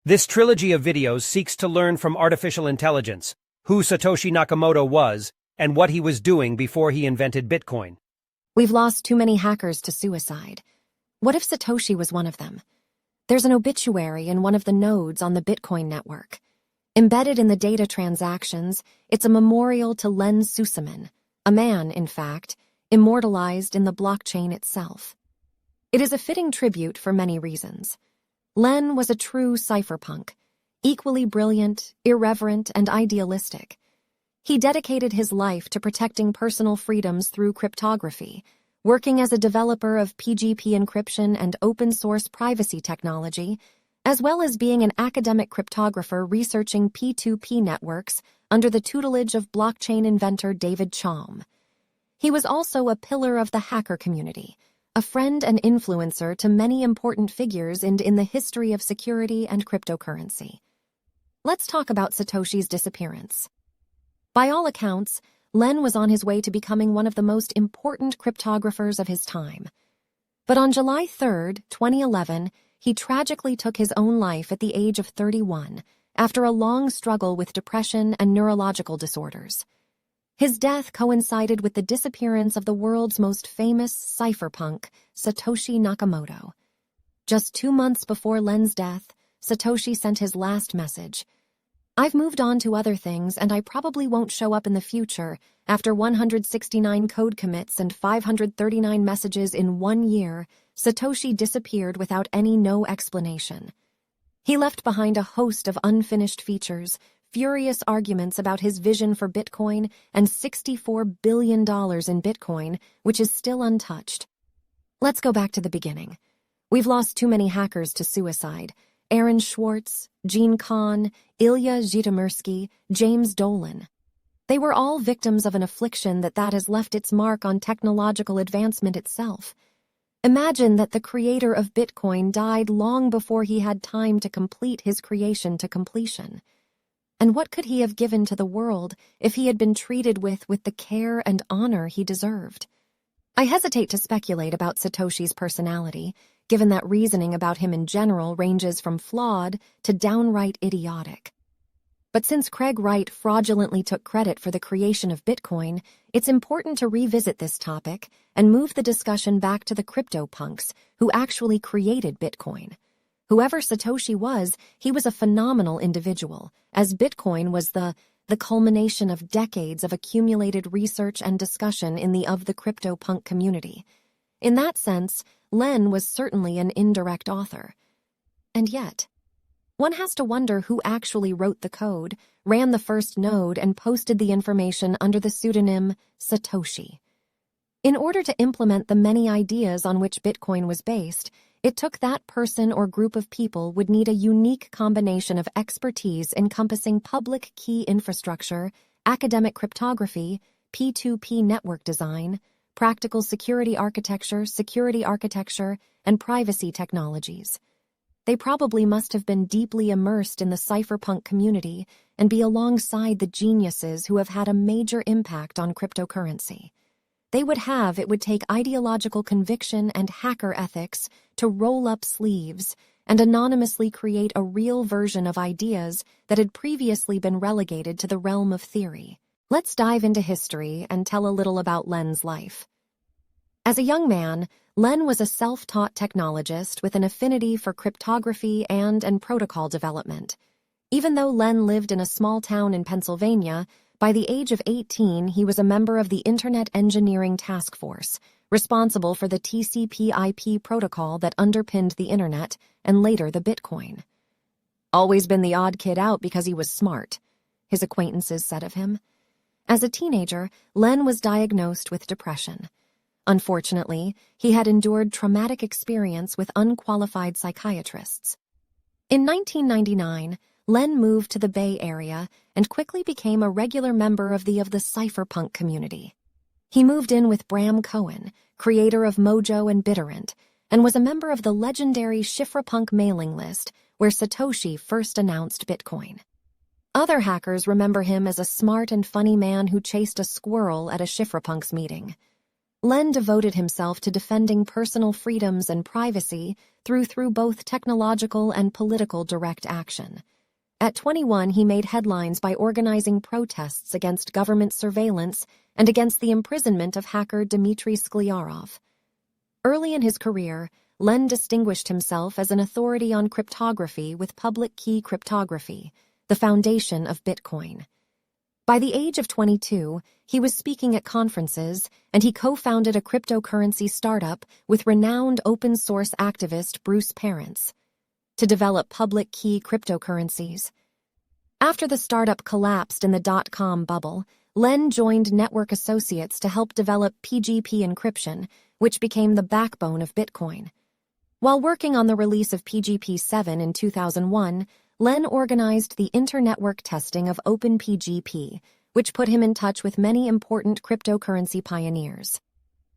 This trilogy of videos seeks to learn from artificial intelligence, who Satoshi Nakamoto was, and what he was doing before he invented Bitcoin. We've lost too many hackers to suicide. What if Satoshi was one of them? There's an obituary in one of the nodes on the Bitcoin network. Embedded in the data transactions, it's a memorial to Len Susaman, a man, in fact, immortalized in the blockchain itself. It is a fitting tribute for many reasons. Len was a true cypherpunk, equally brilliant, irreverent, and idealistic. He dedicated his life to protecting personal freedoms through cryptography, working as a developer of PGP encryption and open-source privacy technology, as well as being an academic cryptographer researching P2P networks under the tutelage of blockchain inventor David Chaum. He was also a pillar of the hacker community, a friend and influencer to many important figures in the history of security and cryptocurrency. Let's talk about Satoshi's disappearance. By all accounts, Len was on his way to becoming one of the most important cryptographers of his time. But on July 3, 2011, he tragically took his own life at the age of 31 after a long struggle with depression and neurological disorders. His death coincided with the disappearance of the world's most famous cypherpunk, Satoshi Nakamoto. Just 2 months before Len's death, Satoshi sent his last message. "I've moved on to other things, and I probably won't show up in the future." After 169 code commits and 539 messages in 1 year, Satoshi disappeared without any explanation. He left behind a host of unfinished features, furious arguments about his vision for Bitcoin, and $64 billion in Bitcoin, which is still untouched. Let's go back to the beginning. We've lost too many hackers to suicide. Aaron Swartz, Gene Kahn, Ilya Zhytomyrsky, James Dolan. They were all victims of an affliction that has left its mark on technological advancement itself. Imagine that the creator of Bitcoin died long before he had time to complete his creation to completion. And what could he have given to the world if he had been treated with the care and honor he deserved? I hesitate to speculate about Satoshi's personality, given that reasoning about him in general ranges from flawed to downright idiotic. But since Craig Wright fraudulently took credit for the creation of Bitcoin, it's important to revisit this topic and move the discussion back to the CryptoPunks who actually created Bitcoin. Whoever Satoshi was, he was a phenomenal individual, as Bitcoin was the culmination of decades of accumulated research and discussion in the CryptoPunk community. In that sense, Len was certainly an indirect author. And yet, one has to wonder who actually wrote the code, ran the first node, and posted the information under the pseudonym Satoshi. In order to implement the many ideas on which Bitcoin was based, it took that person or group of people would need a unique combination of expertise encompassing public key infrastructure, academic cryptography, P2P network design, practical security architecture, and privacy technologies. They probably must have been deeply immersed in the cypherpunk community and be alongside the geniuses who have had a major impact on cryptocurrency. It would take ideological conviction and hacker ethics to roll up sleeves and anonymously create a real version of ideas that had previously been relegated to the realm of theory. Let's dive into history and tell a little about Len's life. As a young man, Len was a self-taught technologist with an affinity for cryptography and protocol development. Even though Len lived in a small town in Pennsylvania, by the age of 18, he was a member of the Internet Engineering Task Force, responsible for the TCP/IP protocol that underpinned the Internet and later the Bitcoin. Always been the odd kid out because he was smart, his acquaintances said of him. As a teenager, Len was diagnosed with depression. Unfortunately, he had endured traumatic experience with unqualified psychiatrists. In 1999, Len moved to the Bay Area and quickly became a regular member of the cypherpunk community. He moved in with Bram Cohen, creator of Mojo and BitTorrent, and was a member of the legendary Shifrapunk mailing list where Satoshi first announced Bitcoin. Other hackers remember him as a smart and funny man who chased a squirrel at a Shifrapunks meeting. Len devoted himself to defending personal freedoms and privacy through both technological and political direct action. At 21, he made headlines by organizing protests against government surveillance and against the imprisonment of hacker Dmitry Sklyarov. Early in his career, Len distinguished himself as an authority on cryptography with public key cryptography, the foundation of Bitcoin. By the age of 22, he was speaking at conferences, and he co-founded a cryptocurrency startup with renowned open-source activist Bruce Perens to develop public key cryptocurrencies. After the startup collapsed in the dot-com bubble, Len joined Network Associates to help develop PGP encryption, which became the backbone of Bitcoin. While working on the release of PGP-7 in 2001, Len organized the inter-network testing of OpenPGP, which put him in touch with many important cryptocurrency pioneers.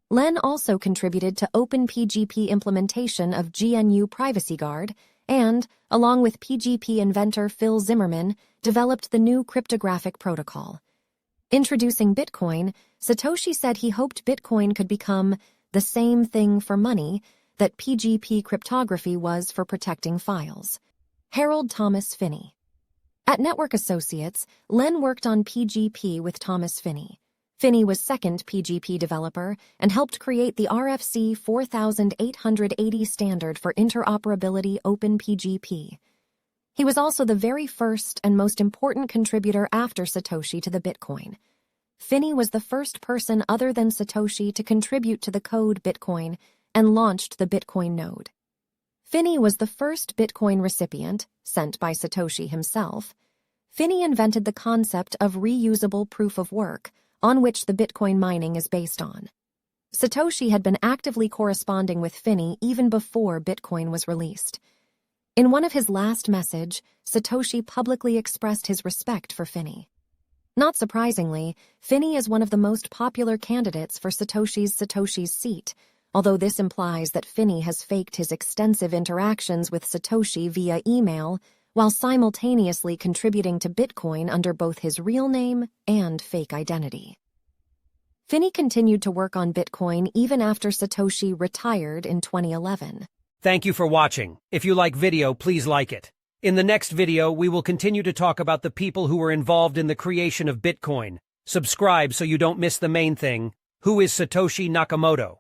Len also contributed to OpenPGP implementation of GNU Privacy Guard and, along with PGP inventor Phil Zimmermann, developed the new cryptographic protocol. Introducing Bitcoin, Satoshi said he hoped Bitcoin could become the same thing for money that PGP cryptography was for protecting files. Harold Thomas Finney. At Network Associates, Len worked on PGP with Thomas Finney. Finney was second PGP developer and helped create the RFC 4880 standard for interoperability OpenPGP. He was also the very first and most important contributor after Satoshi to the Bitcoin. Finney was the first person other than Satoshi to contribute to the code Bitcoin and launched the Bitcoin node. Finney was the first Bitcoin recipient, sent by Satoshi himself. Finney invented the concept of reusable proof of work, on which the Bitcoin mining is based on. Satoshi had been actively corresponding with Finney even before Bitcoin was released. In one of his last messages, Satoshi publicly expressed his respect for Finney. Not surprisingly, Finney is one of the most popular candidates for Satoshi's seat, although this implies that Finney has faked his extensive interactions with Satoshi via email while simultaneously contributing to Bitcoin under both his real name and fake identity. Finney continued to work on Bitcoin even after Satoshi retired in 2011. Thank you for watching. If you like video, please like it. In the next video, we will continue to talk about the people who were involved in the creation of Bitcoin. Subscribe so you don't miss the main thing. Who is Satoshi Nakamoto?